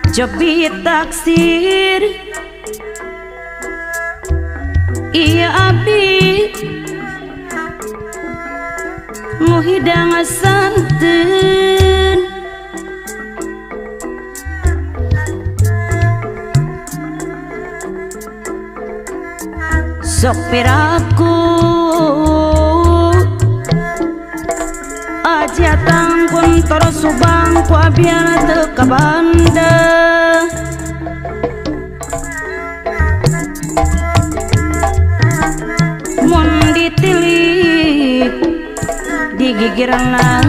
Jobi taksir iya abdi nu hidang santen sok piraku aja tangkun terus subang ku abiana teu ka banda mun ditilik digigirna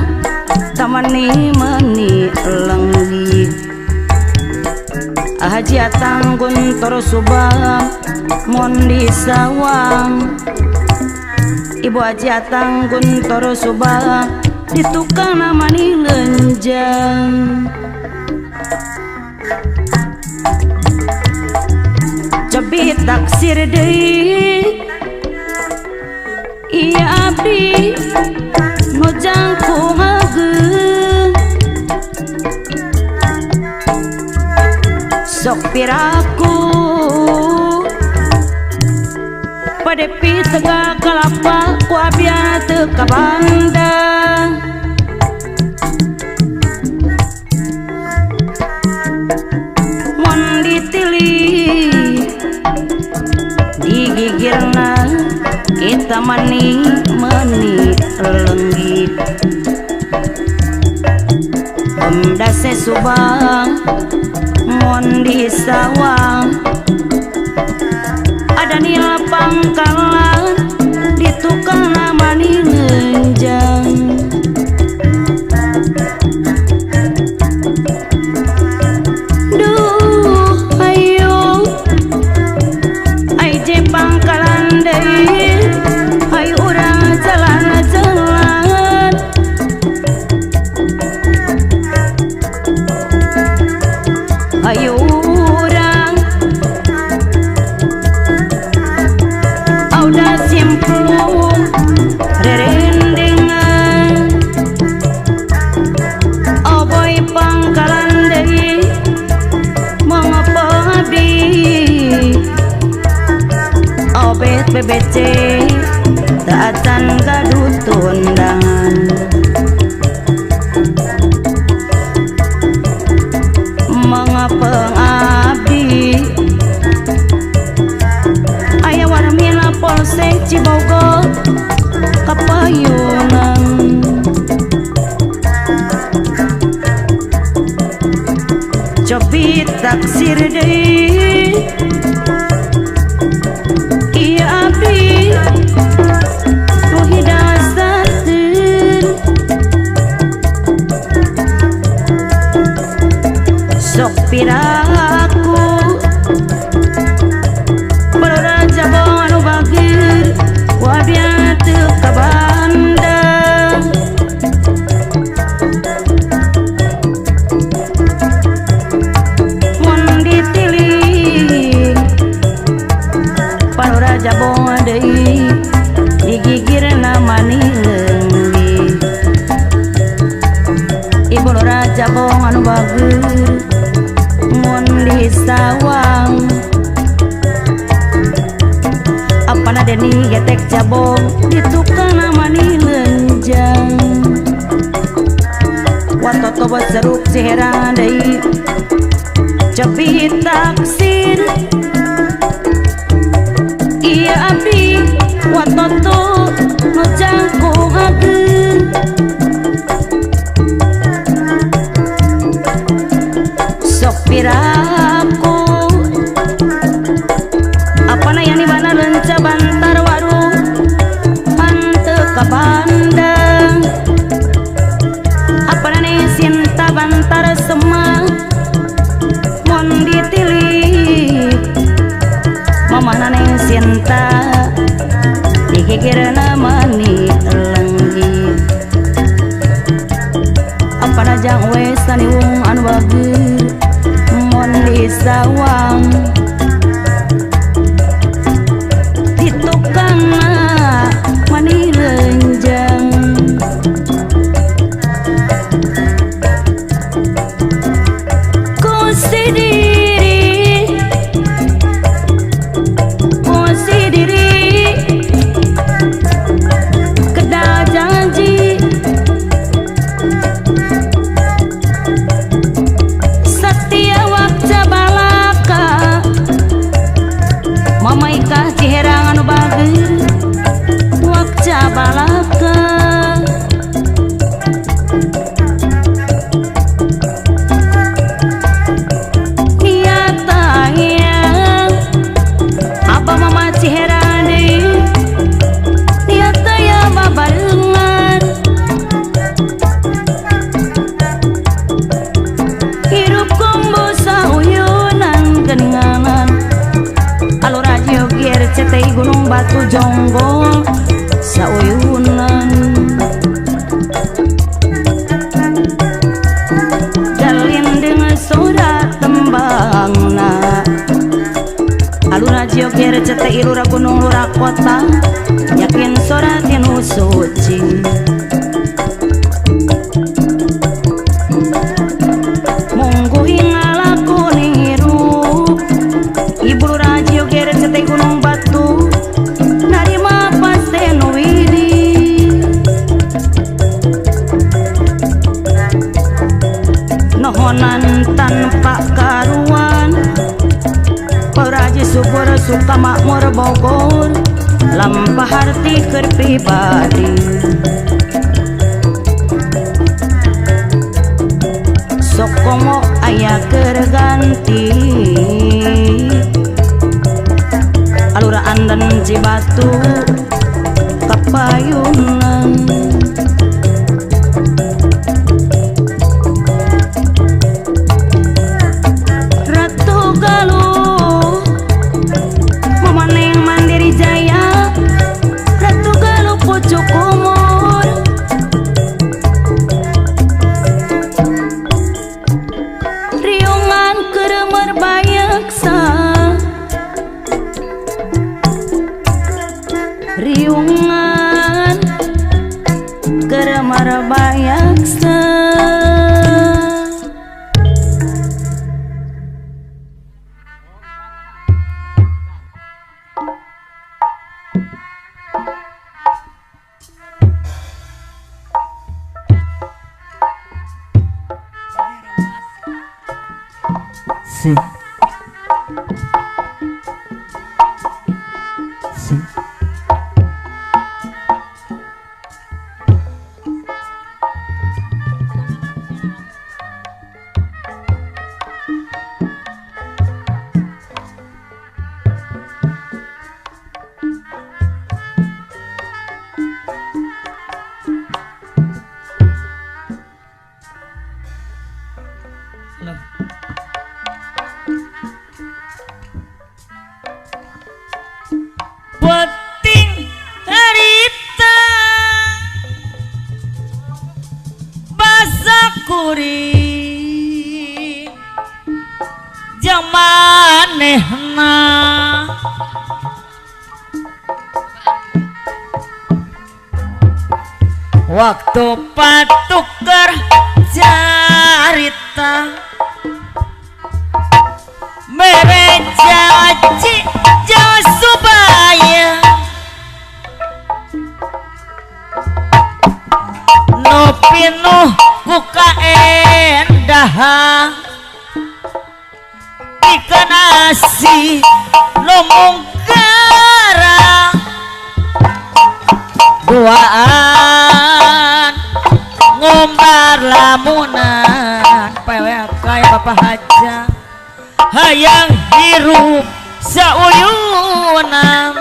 tamani mani lenggik aja tangkun terus subang mun disawang ibu aja tangkun terus subang di tukang namani lenjang cobi taksir deui iya abdi nu jangku hageung sok piraku padepi tega kalapa ku abiana teu ka banda mun ditilik digigirna kita mani lenggik pemdase subang mun disawang ada nila pangkalan di tukang namani lenjang duh ayo ai je pangkalan deui ai urang jalan-jalan ayo urang auda simplung rerendengan oh boy pangkalan deui mangapa abdi oh bet BBC taatan gaduh tundangan mangapa abdi aya warmina polsek Cibogor kapayunan cobi taksir deui iya abdi nu hidasateun sok piraku baraja bong anu bagir wabiana teu ka banda mun ditilik baraja bong deui digigirna mani lenggik ibu raja bong anu bagir mun disawang apana deni getek jabong di tukang namani lenjang watoto baseruk siheran deui cobi taksir iya abdi watoto nu jangku hageung biasani wong anu bager mon disawang di tukang mani lenjang kunci diri kedah janji setia wakca balaka mamaika ciherang anu bager wakca balaka niataya abah mama ciherang deui niataya babarengan hirup kombo sauyunan geninganan alur radio gier cetei gunung batu jonggol sauyunan dalin dengan surat tembangna alur radio gier cetei lurah gunung lurah kota yakin surat yang suci munggu ingala kuning hirup ibu radio gere cetei gunung batu narima pasten widi nohonan tanpa karuan peraji subur suka makmur Bogor lampah harti keur pribadi sokomo aya keur ganti alura andan Cibatu kapayunan Ratu Galuh memaneng Mandiri Jaya Ratu Galuh pucuk umur riungan keremer bayaksa riungan keremer bayaksa si penting harita basa kuring jamanehna waktu patuker carita mere janji jauh subaya no pinuh buka endah ikan asi no mungkara duaan ngombar lamunan pewe kaya bapak haja hayang hirup sauyunan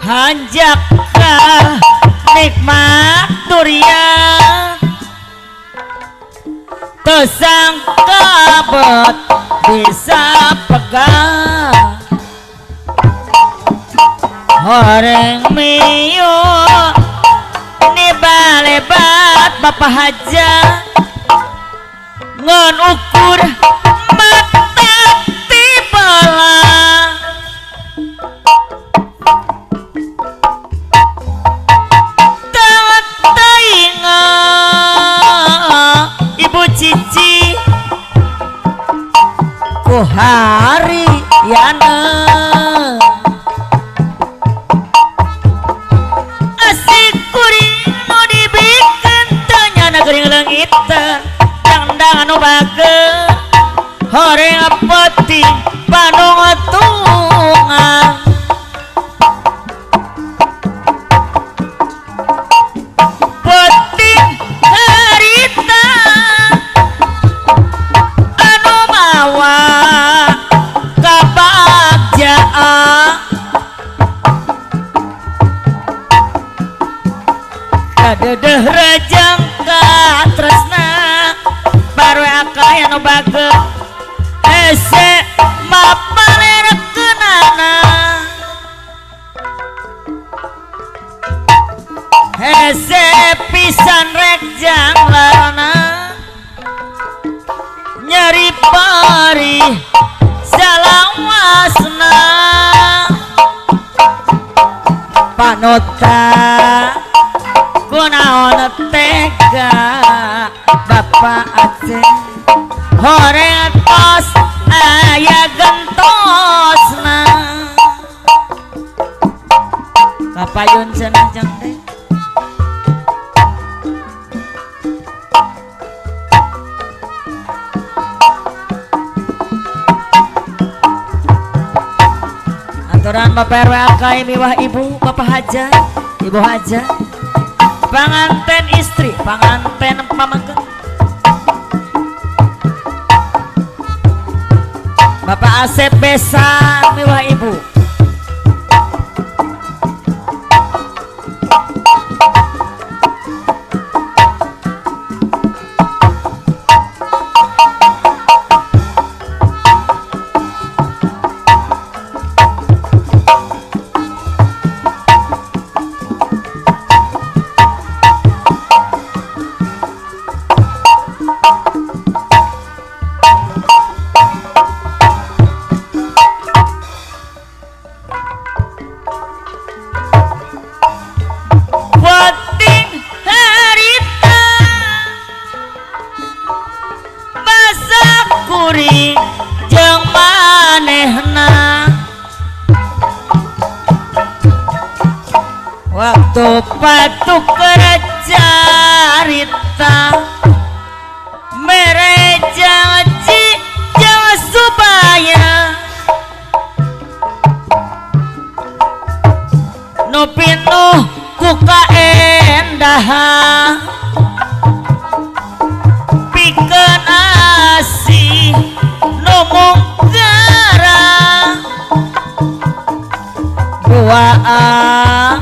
hanjaka nikmat durian tersangka bet bisa pegang horeng mio ni bale bat Bapak Haja ngon ukur mata tibala tawat tainga Ibu Cici ku hari yana asik kuring nu dibikin tanya gering leungit yang anu bage horeng peti panung tungan peti harita anu mawa kabagjaan kadeuh rejang katresna baru akah anu bage hese mapalerekeunana hese pisan rek janglarna nyeri pari salawasna panuta kunaon tega Bapak Aceh horeng tos aya gentosna kapayun cenah jang teh aturan Bapak RW AKI miwah Ibu Bapak Haja Ibu Haja panganten istri panganten pamangken Bapak Asep besan miwah Ibu jeung manehna waktu patuk carita mereja ci jeung supaya nu pinuh ku kaendahan pikeun asih nomong gara buaan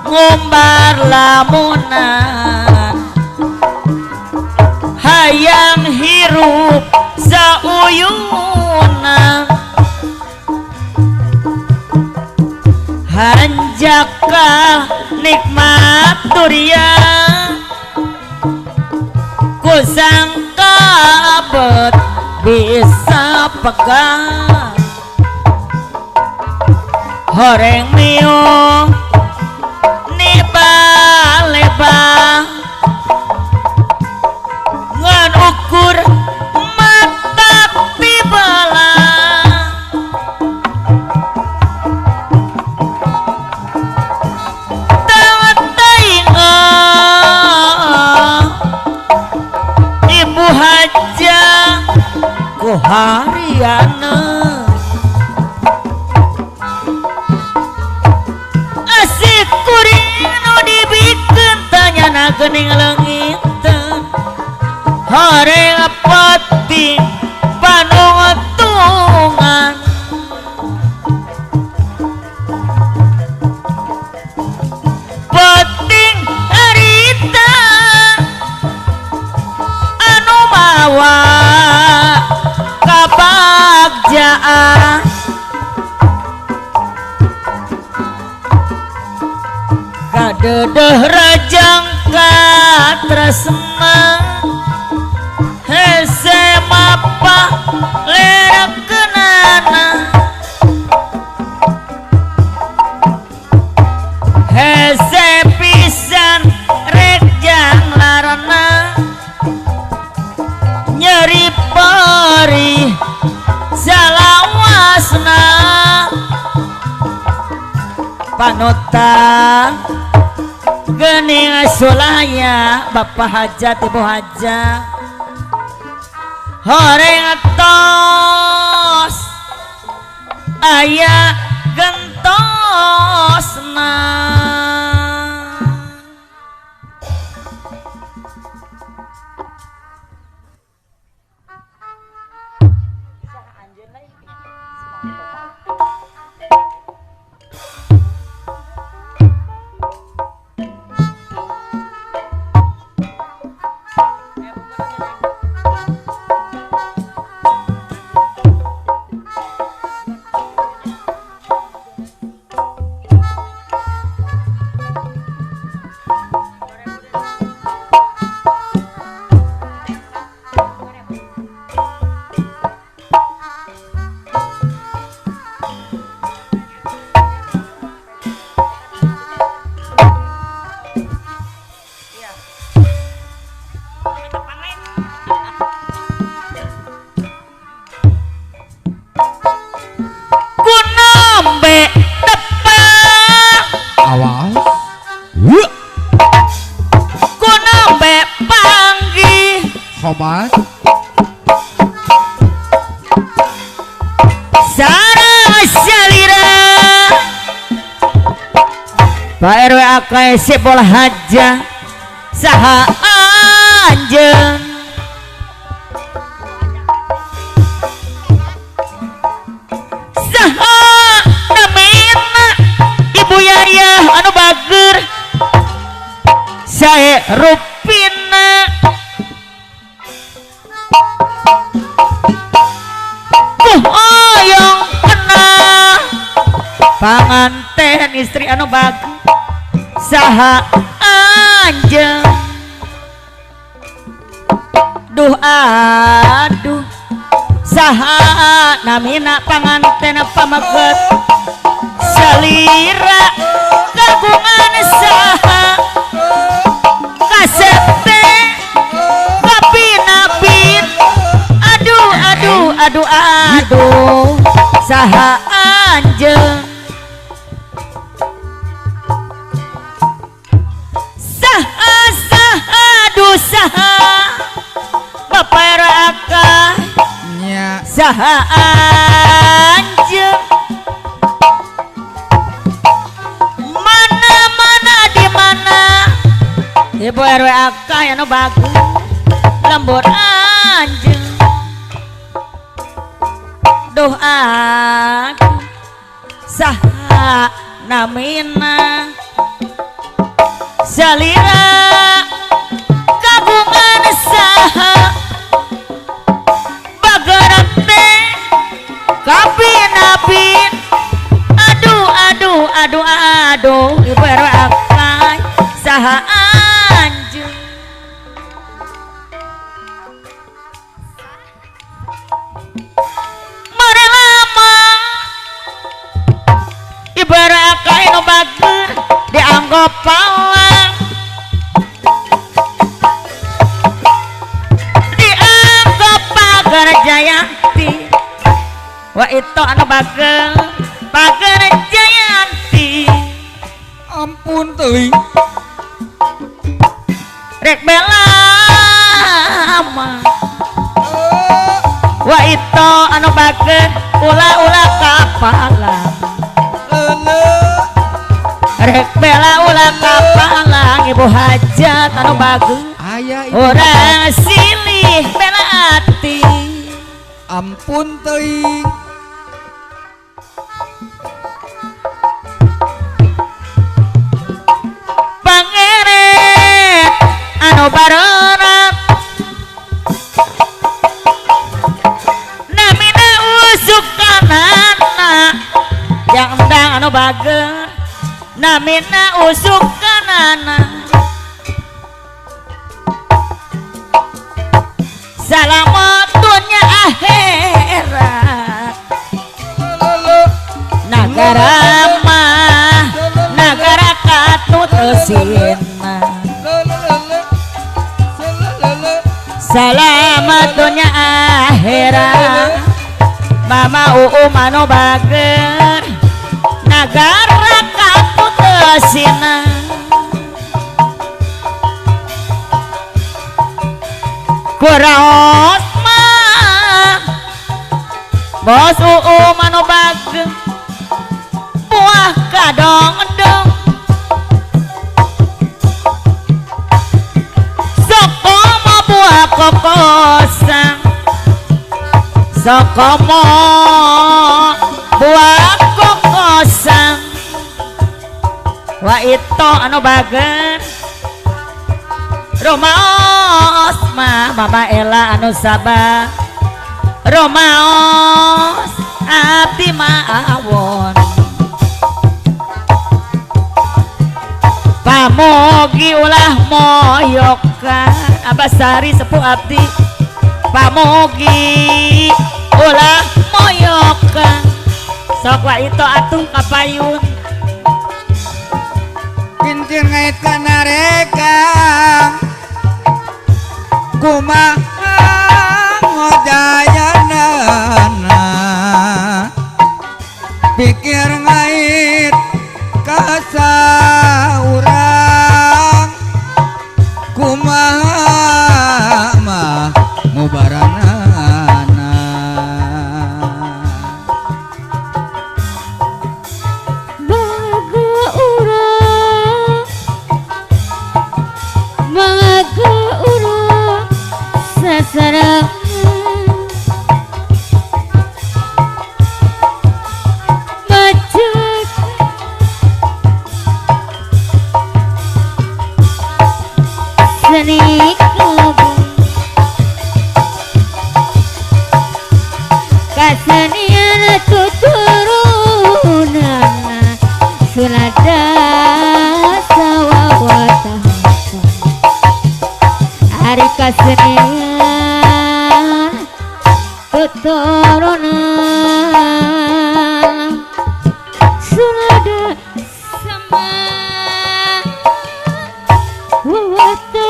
ngumbar lamunan hayang hirup sauyunan hanjaka nikmat durian ku sangka abet bisa pegang horeng miung niba-leba ngan ukur mata tibala tawat tainga Ibu Haja ku hariana asik kuring nu dibikeun tanyana geuning leungiteun horeng peti panung tungan penting harita anu mawa kabagjaan kadeuh rajang tresna hese mapa lerekenana hese pisan rek janglarana nyeri peri salawasna panutan gening sulaya bapak hajat ibu hajat horeng tos ayah gentosna Komat sareng salira Pak RW AKS bola haja saha anjeun saha namina Ibu Yaya anu bager sae rupina oyong kena panganten istri anu bagus saha anjeun duh aduh saha namina panganten pamaget salira kagungan saha kasete kapinapin aduh saha anjeun saha Bapak Raka nya saha anjeun mana di mana Ibu RW AK anu bagus lembur anjeun duh aku saha namina salira kagungan saha bagerak teh kapinapin aduh Ibu RW akai saha anjeun mari lama Ibu RW akai nu bager dianggap palang dianggap pager Jayanti wa itu anu bager pager Jayanti ampun teuing rek bela mah wa itu anu bager ulah kapalang rek bela ulah kapalang Ibu hajat anu bagus aya orang silih bela hati ampun teuing pangeret anu baronat namina usuk kanana yang endang anu bager namina usuk kanana salamat dunia akhirat nagara mah nagara katutusina salamat dunia akhirat mama mano bager nagara katutusina kuraos mah bos mano bager buah kadong-dong sokomo buah kokosang sokomo buah kokosang wa itu anu bager Romaos mah mama Ella anu sabar Romaos abdi maawon pamogi ulah moyokan abasari sepuh abdi pamogi ulah moyokan sok wa itu atuh kapayun kincir ngait kana rekang kumaha ngodayanana pikir ngait kasa urang kumaha mah mubaranana baga urang sasarang macet seni kabung kasanian tuturunana sulada sawawata hari kasanian tuturunan sulada sama wawata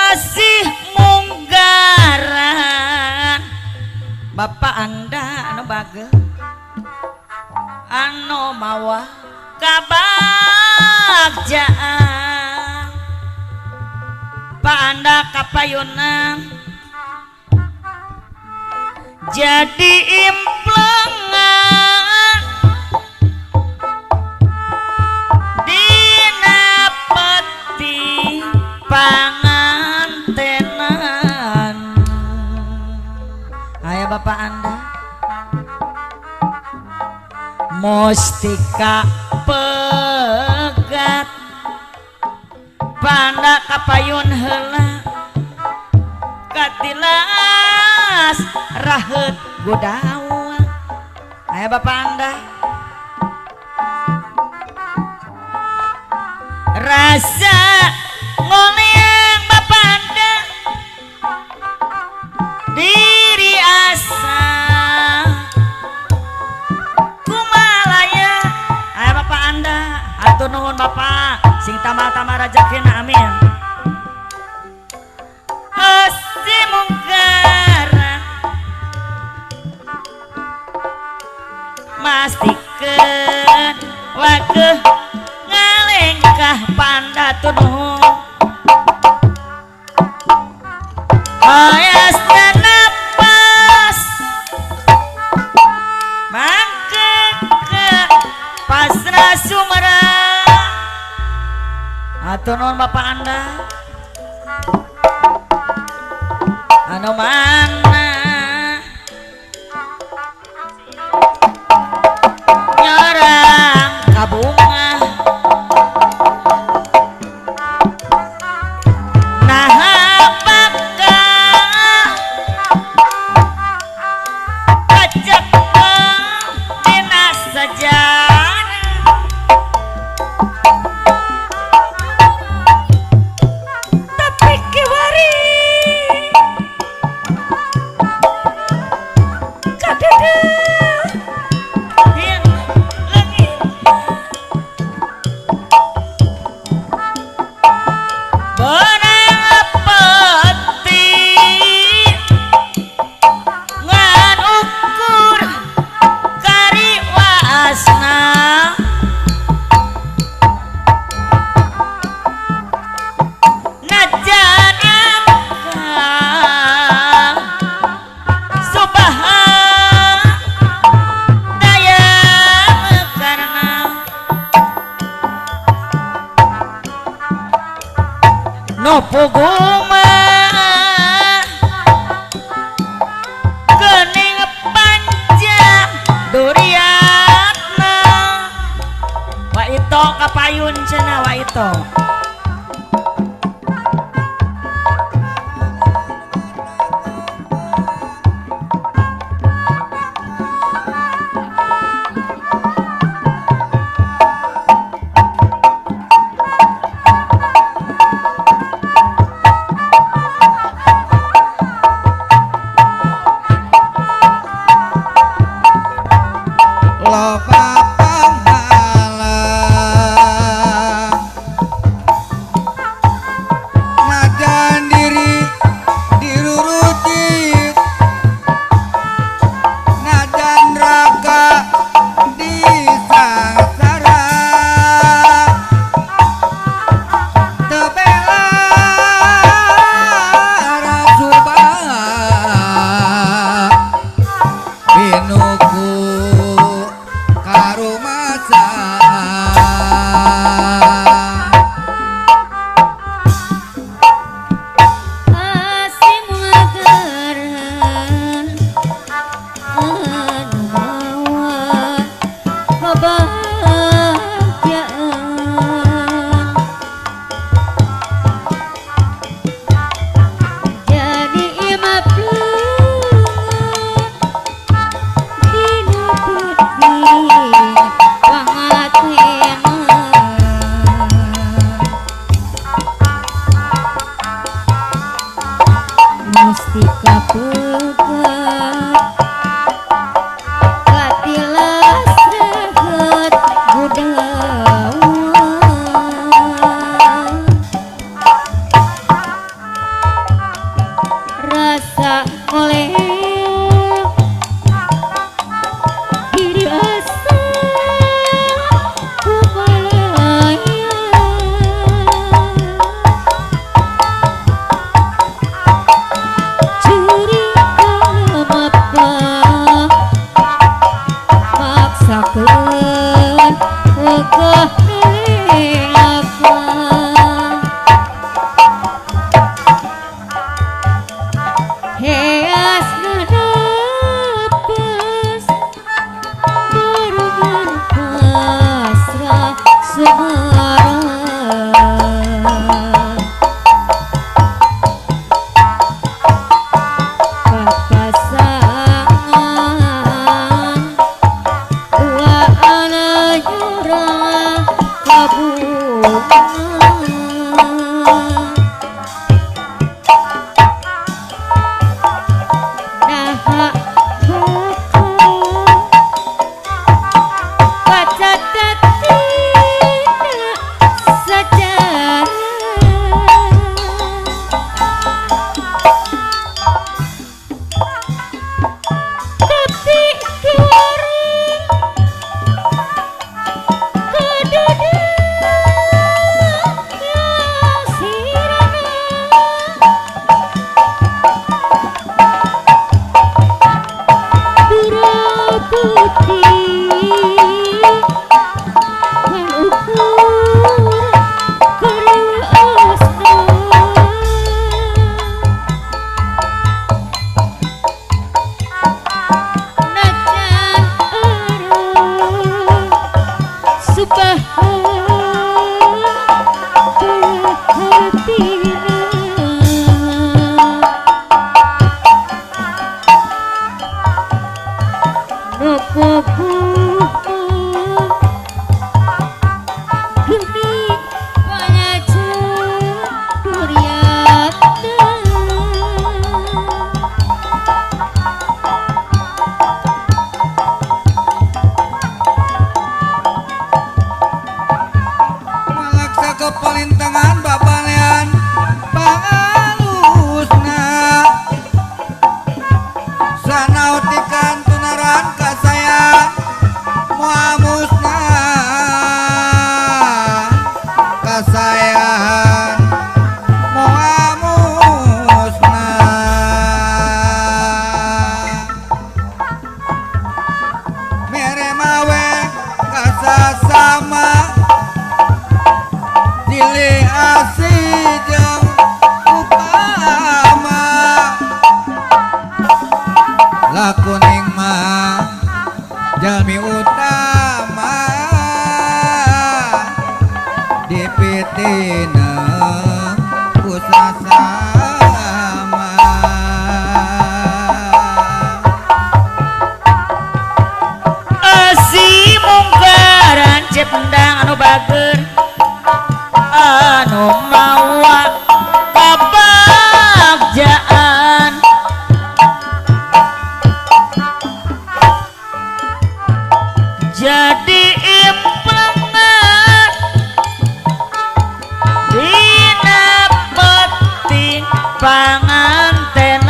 asih munggaran bapak anda anu bagel anu mawa kabagjaan pak anda kapayunan jadi implengan dina peti pangantenan aya bapak anda mustika pegat panda kapayun heula katilas raheut godawa aya bapak anda rasa ngoleang bapak anda diri asa kumalaya aya bapak anda atur nuhun bapak sing tamal-tamal rezekina amin Asti mungkaran mastikeun wakeuh ngalengka ayah panda tunuh ayasna napas mangke ke pasrah Sumerang atuh nuhun bapak anda anu mana nyerang kabunga nah bakal ajak dina sajan tapi kiwari kadede yang langit benang peti ngan ukur kari wasna najan angkang subaha daya karena no puguma gening panjang duriatna wa ito kapayun cenah wa ito loba panghalang najan diri dirurutit najan raga disangsara tebela rasubah binuku karumasa Asim ngageren anu mawa kebahagiaan jadi imah dina putih pangatenan mustika pegat katilas reget gudawan rasa oleh diri asa kumalaya curi mapa maksakeun wegah nelakan heas napas barengan pasrah Sumerang papasangan dua kuku geni pangacu duriata malaksa kepalintangan babalean pangalusna sanautikan tunaran kasayang muamusna kasayangan muamusna mere mawe kasasama pilih asih jeung upama lakuning mah jalmi utama dipitina kusasama si mungkaran cependang anu bager anu mawa kabagjaan jadi impengan dina peting pangantenan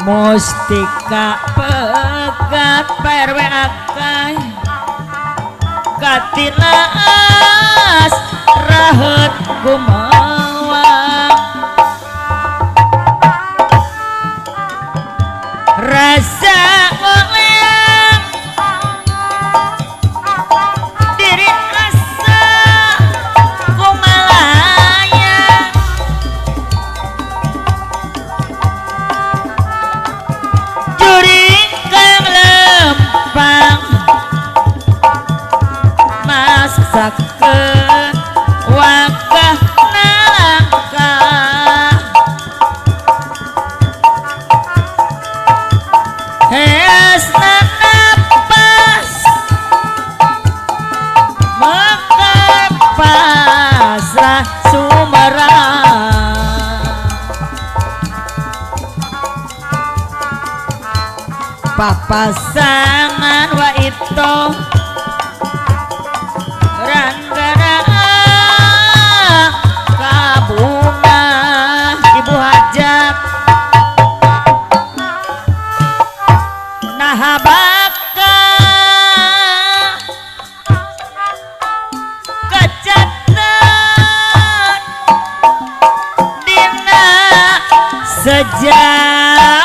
mustika pegat PRW akai katilas rahet kumawa rasa oleang diri asa kumalaya juring kang lempang masakkeun wakah nalangkah heasna napas mekar pasrah sumerang papasangan wa itu ranggana kabunga ibu hajat nah baka kecatan dina sejarah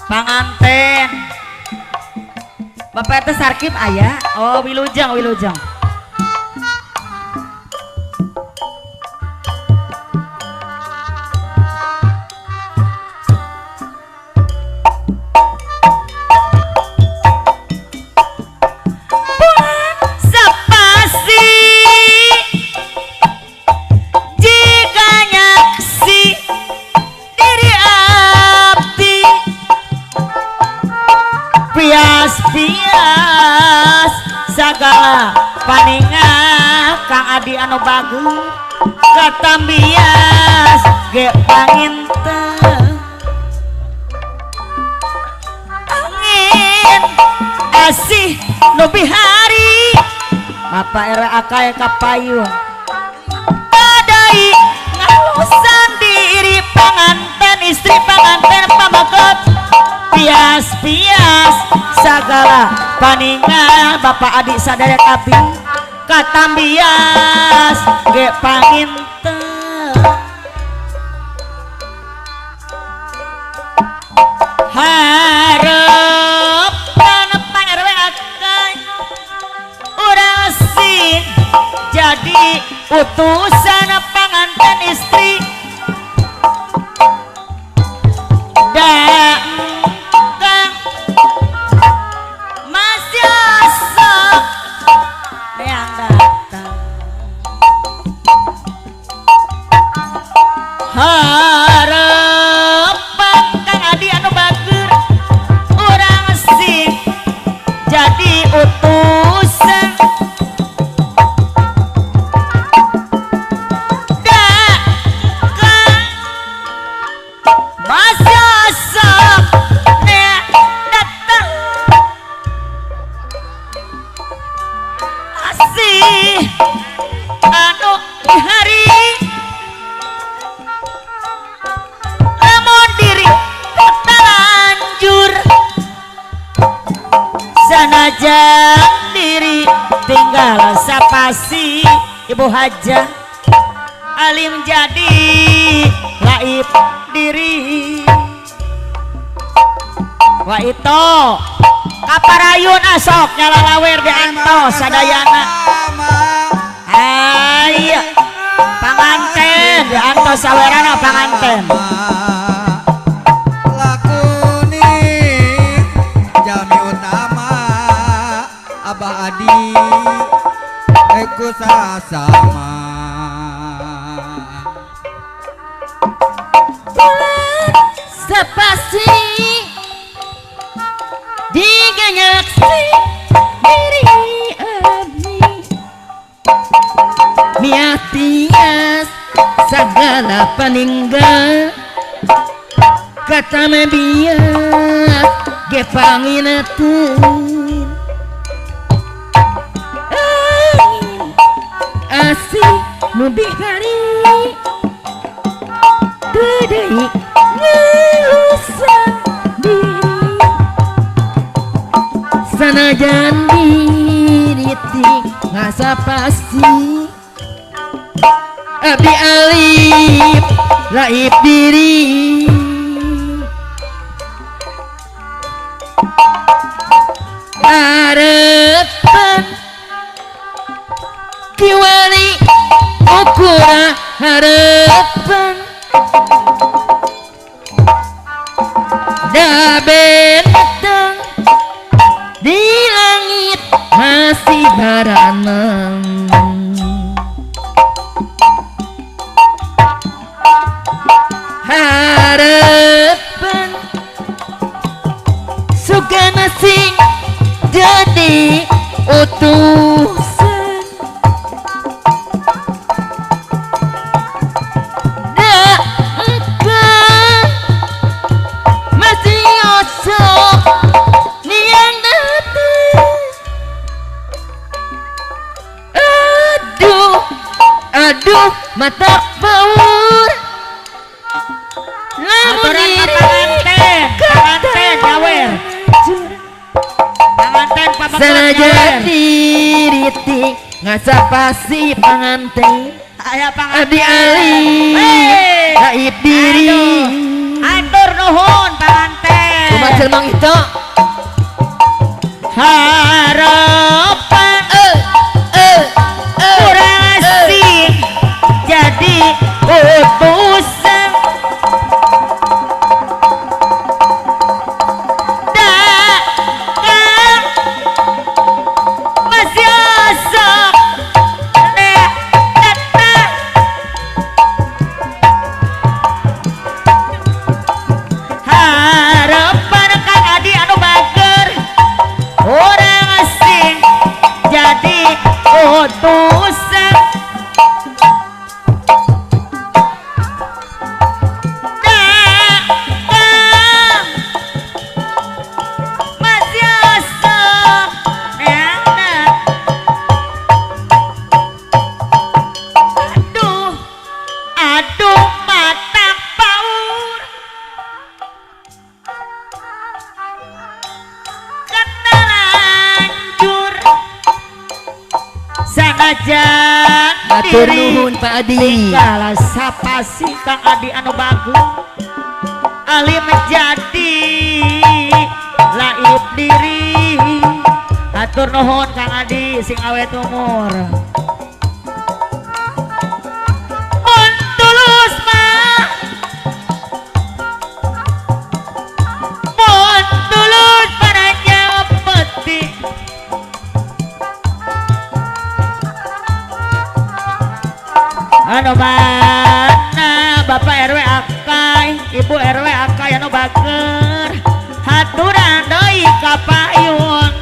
panganten Bapak itu sarkim ayah. Oh wilujeng wilujeng. Sepasi jika nyaksi diri abdi pias-pias sagala paningan Kang Adi anu bagus katambias ge panginten angin asih nu bihari Bapak era akai kapayun badai ngalusan diri panganten istri panganten pamagot pias-pias sagala paningan Bapak adik sadaya abdi katambias ge panginten hareup panepang RW akai urang sih jadi utusan panganten istri sanajan diri tinggal sapasi ibu hajah alim jadi laib diri wa itu kaparayun asok nyalalawer di anto sadayana ayo panganten di anto sawerana panganten lakuni jami utama Abah Adi Eko sama sepasi diganyaksi diri abdi miatias segala peninggal kata mebiak gepangineun asih nu bihari teu ngelusan diri sanajan diri ngasa pasti abdi alif laib diri harapan kiwali ukura harapan da benteng di langit masih baranang harapan sugana sing jadi utusan da engkau masih osok niang datang aduh aduh mata baur aturan panganten panganten nyawer panganten pabakot sanajan nyawer diri ngasa pasi panganten aya abdi panganten alif laib diri atur nuhun panganten kumaha jelmang itu harapan kurang asing jadi utusan dagang masih asok datang harapan Kang Adi anu bager orang asing jadi utusan dagang masih asok neangan aduh aduh mata paur lanjur sanajan atur diri nuhun Pak Adi tinggal sapasi Kang Adi anu bagus ali menjadi laib diri atur nuhun Kang Adi sing awet umur mun tulus mah mun tulus paranya peti anu mana Bapak RW Akai Ibu RW Akai anu bager haturan deui ka payung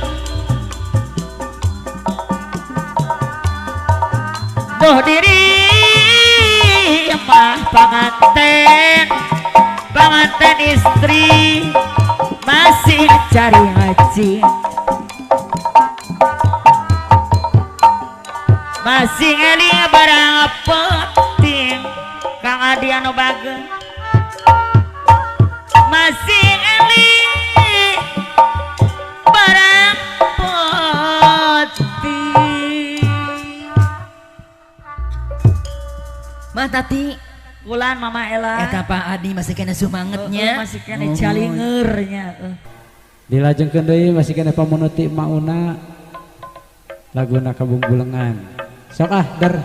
duh diri mah panganten panganten istri masih cari ngaji masih ngeling barang penting Kang Adi anu bager masih ngeling barang tati Bulan Mama Ella. eta Pak Adi masih kena sumangetnya Masih kena calingernya. Dilajengkeun deui masih kena pamunuti mauna laguna Kabungbulengan. Sok ah der.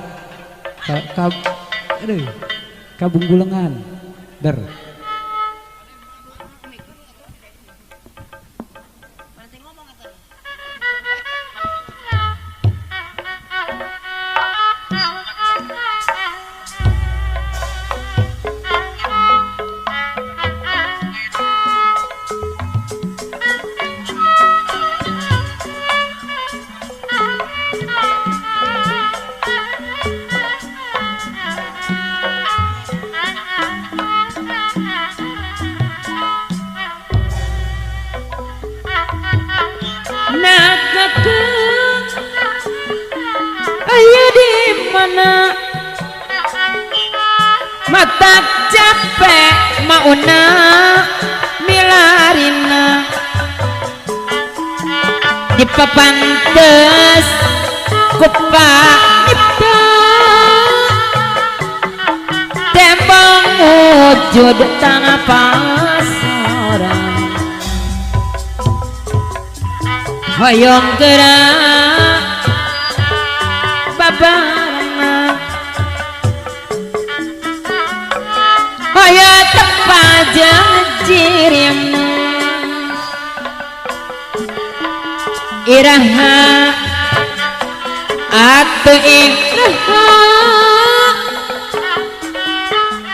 Kabungbulengan. Der. Matak capek mauna milarina di papantes kupa nipta tembang wujud tanah pasaran hoyong gerak babarana hoyong tepat jirim iraha atu iraha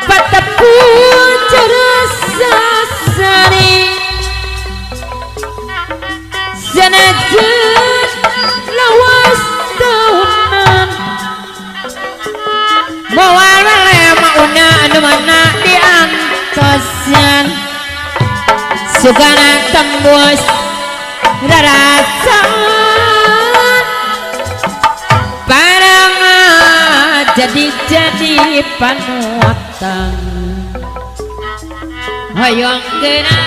patapu cerasa sari senajan lawas tahunan mawal lema una anu mana diantosan sugana tembus rarasan barang jadi panuatan hoyong kena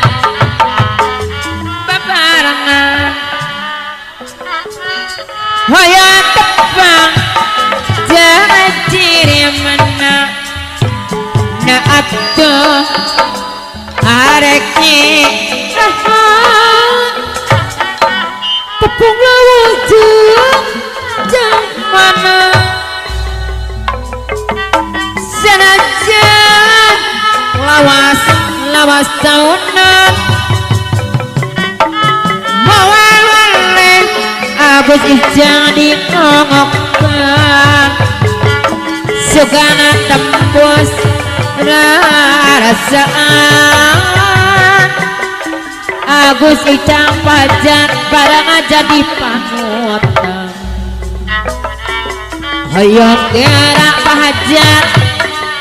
babarangan hoyong tepang jadi mana na atuh areki tepung lawujud jang mana senajan lawas tahunan mawale Agus ijang dingongokkan sugana tembus rasaan Agus ijang pajar barang jadi panutan hoyong gerak pahajat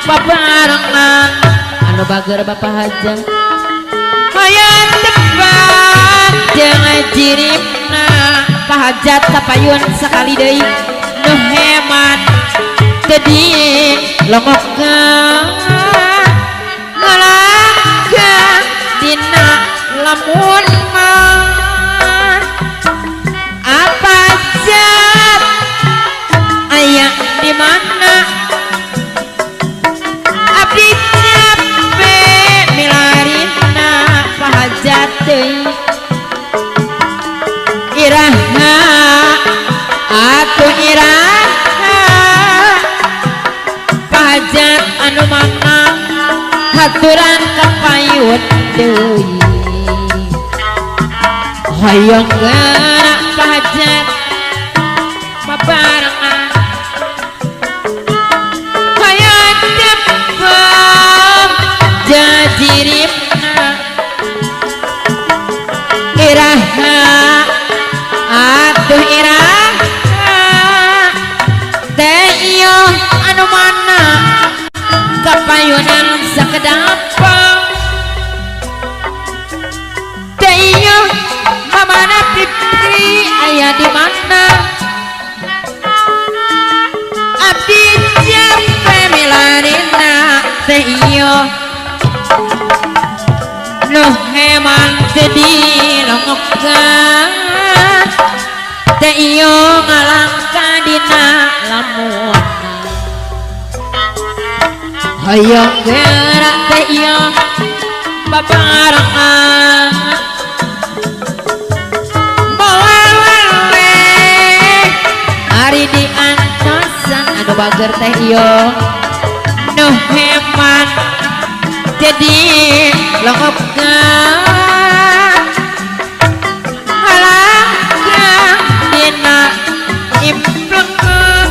babarengan anu bager bapak hajat hoyong tebak jangan jiripna pahajat tapayun sekali deui nu hemat tadi longokan ngalangga dina lamun mah apa jat aya di mana abdi capek milarina pahajat deui iraha atuh iraha pahajat anu mana haturan kapayun deui hoyong gerak pahajat babarengan hoyong tepang jajiripna iraha atuh iraha teh iyo anu mana kapayunan sakedampang teh iyo mamana pipri aya di mana abdi jampe milarina teh iyo nu heman sedih longokan teh iyo ngalangka dina lamun Hayang gerak teh iya babarengan bawa-bawa ari diantosan anu bager teh iya nu heman jadi lengopkan halangkan dina implemen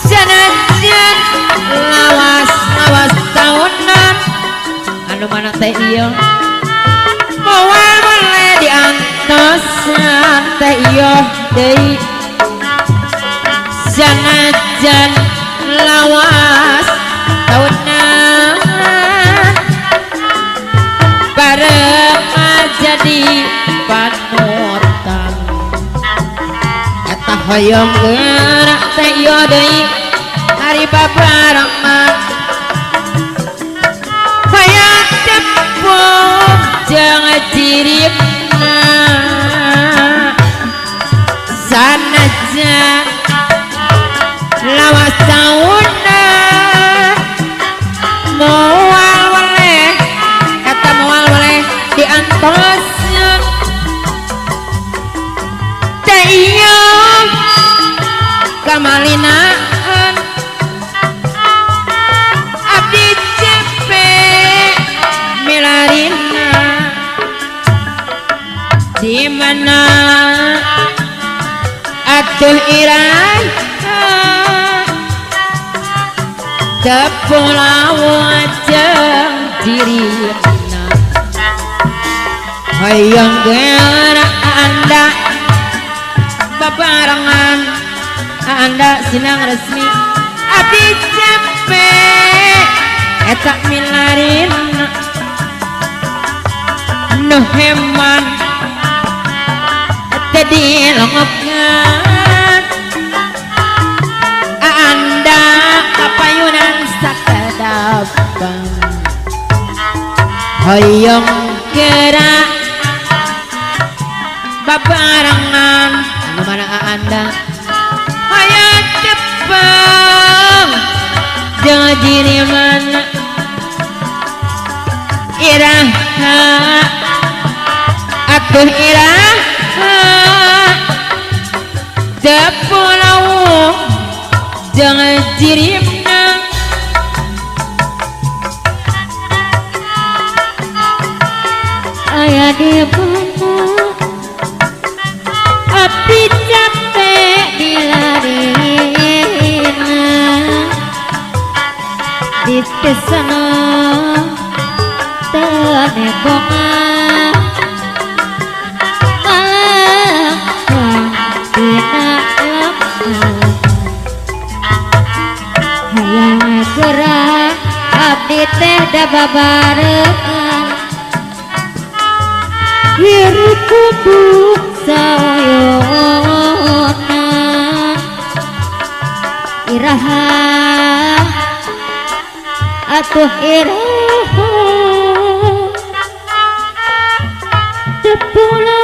sanajan lawas tahunan anu mana teh iya moal boleh diantosan teh iya deui sanajan lawas tahunan bareng jadi panutan eta hoyong gerak teh iya deui hari babarengan hayang tepung jangan ciripna sanajan lawas tauna moal boleh kata moal boleh diantosan teh iya kamalinaan abdi cepe milarina di mana atuh irah Kepulauan wajah dirina hayang gerak anda babarengan anda sinang resmi abdi cepe eta milarin nu heman tadi lengopkan anda kapayunan sakadapan hoyong gerak babarengan anu mana anda hayang tepang jangan diri mana iraha atuh iraha Pulau jangan jirimna ayah di mana api capek dilarina di sana tenebongan hayang gerak abdi teh da babarengan hirup kubuk sayona iraha atuh iraha di pulau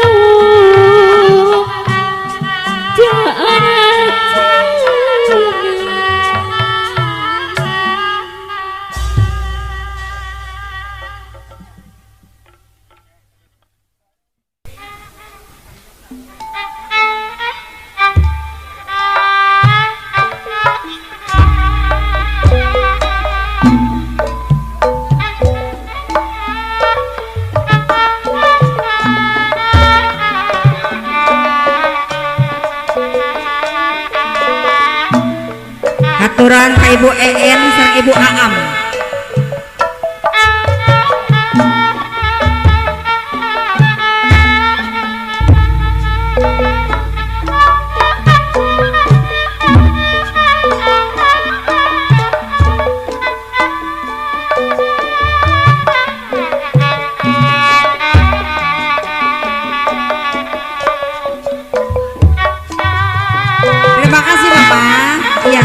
aturan ka Ibu EN sareng Ibu Aam. Terima kasih Bapak. Iya.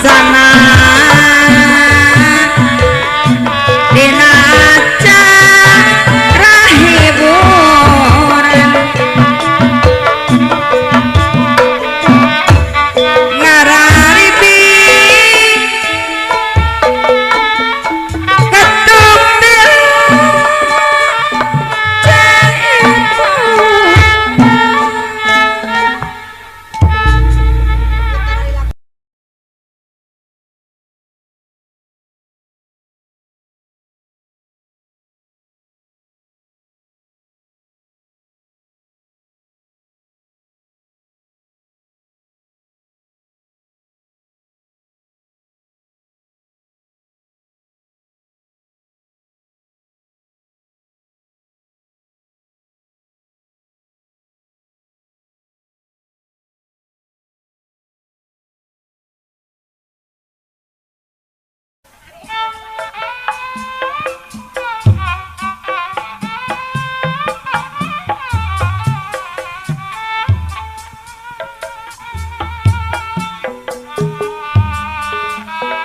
sana dina acara hiburan ngararibi ketumbil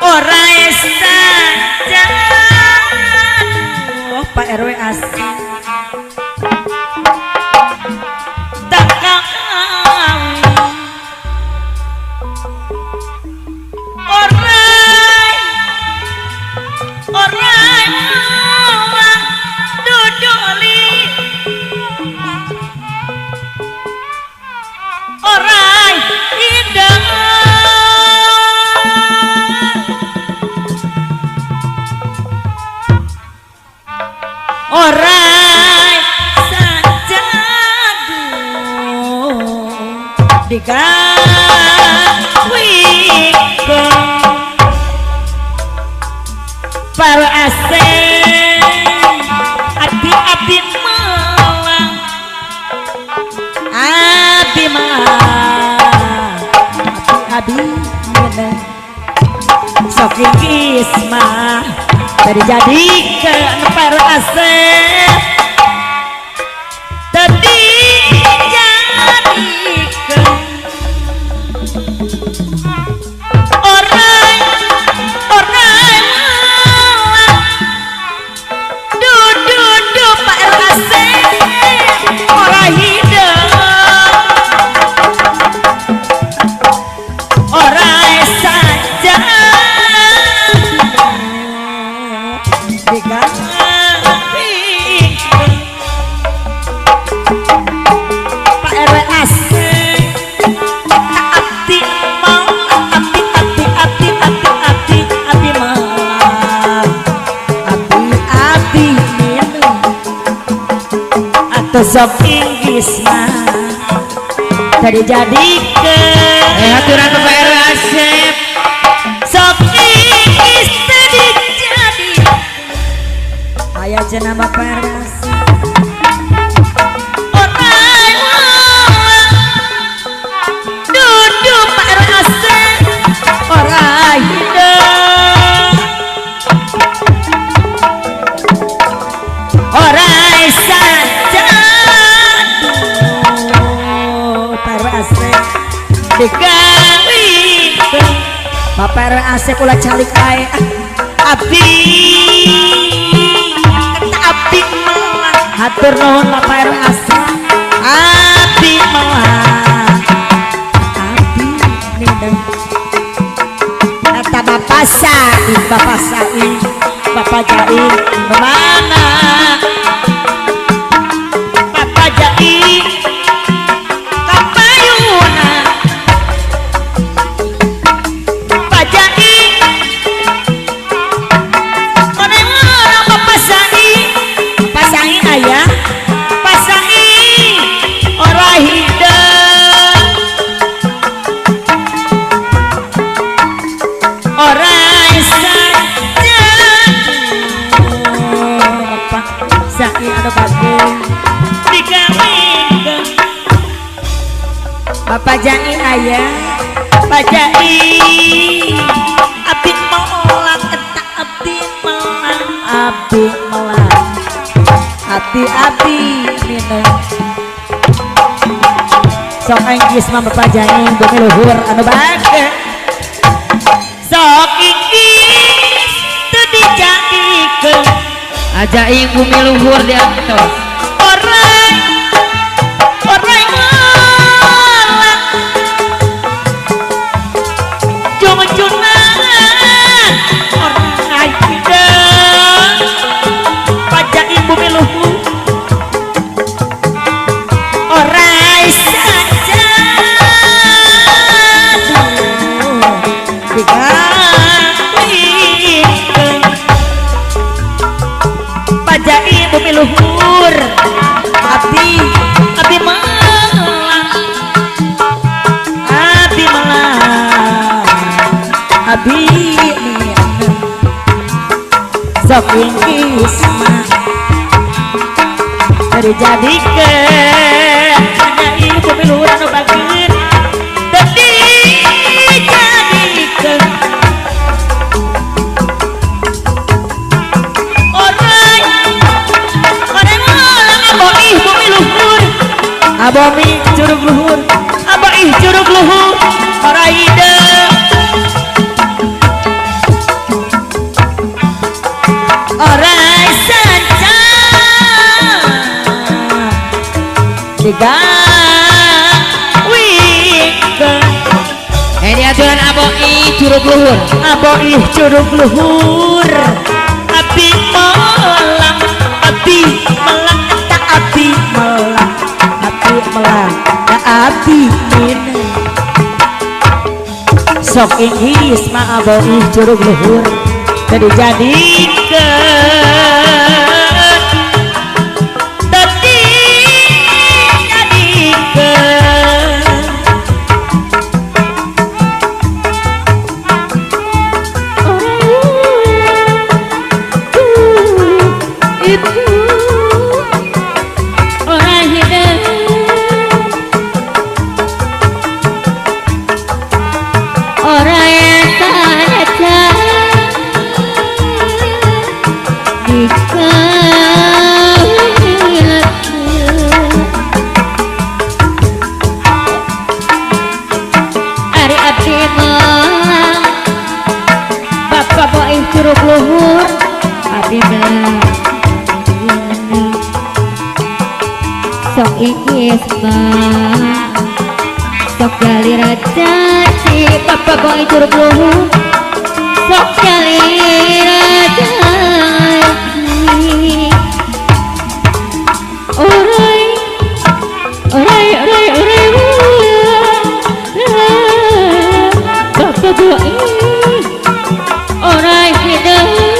ora saja Pak RW asing takang orang duduli orang indah orang saja digawikeun para asing abdi malang abdi meneng sok isma tadi jadikan para asing tadi jadikan orang duduk Pak asing orang hidup orang saja Pak RW asing abdi mau abdi malam abdi minum atau sok Inggris mah tadi jadikan aturan Pak RW asep sok Inggris tadi jadi aya cenah Bapak RW asing duduk Pak RW asing orang hidup orang saja Pak RW asing digawikeun Bapak RW asing ulah calik ae abdi malang hatur nuhun Bapak RW asing abdi malang abdi mineng eta Bapak Said Bapak Jain mana Bapak Jain kapayuna Bapak Jain mana orang Bapak Said ayah Bapak Said orang hidup orang saja Bapak Said ada bagus digawikeun Bapak Jain ayah Bapak Jain abdi malang eta abdi malang abdi minum sok Inggris mah Bapak Jain bumi luhur anu bagus Pajaing bumi luhur diatos orang ngalah jungan orang aida Pajaing bumi luhur orang saja Pajaing bumi luhur abdi malang abdi sok isma dijadikeun Pajaing bumi luhur anu bageun tadi dijadikeun Abomi curug luhur Aboih curug luhur Oraida Orai sanca Tiga Wika Ini aturan aboih curug luhur. Aboih curug luhur Abi melang Abi melang Tak abi melang melang ya abdi mina sok inggis ma aboih curug luhur jadi jadikeun tadi jadikeun Ibu orang hidup orang yang saja Ari abdi melang Bapak boih curug luhur abdi melang sok ikis mah sok gali raja si Bapak boih curug luhur sok gali raja orai Bapak boih orai hidup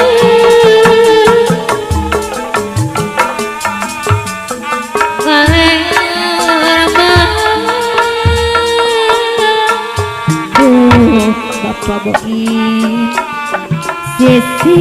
Bapak boih sisi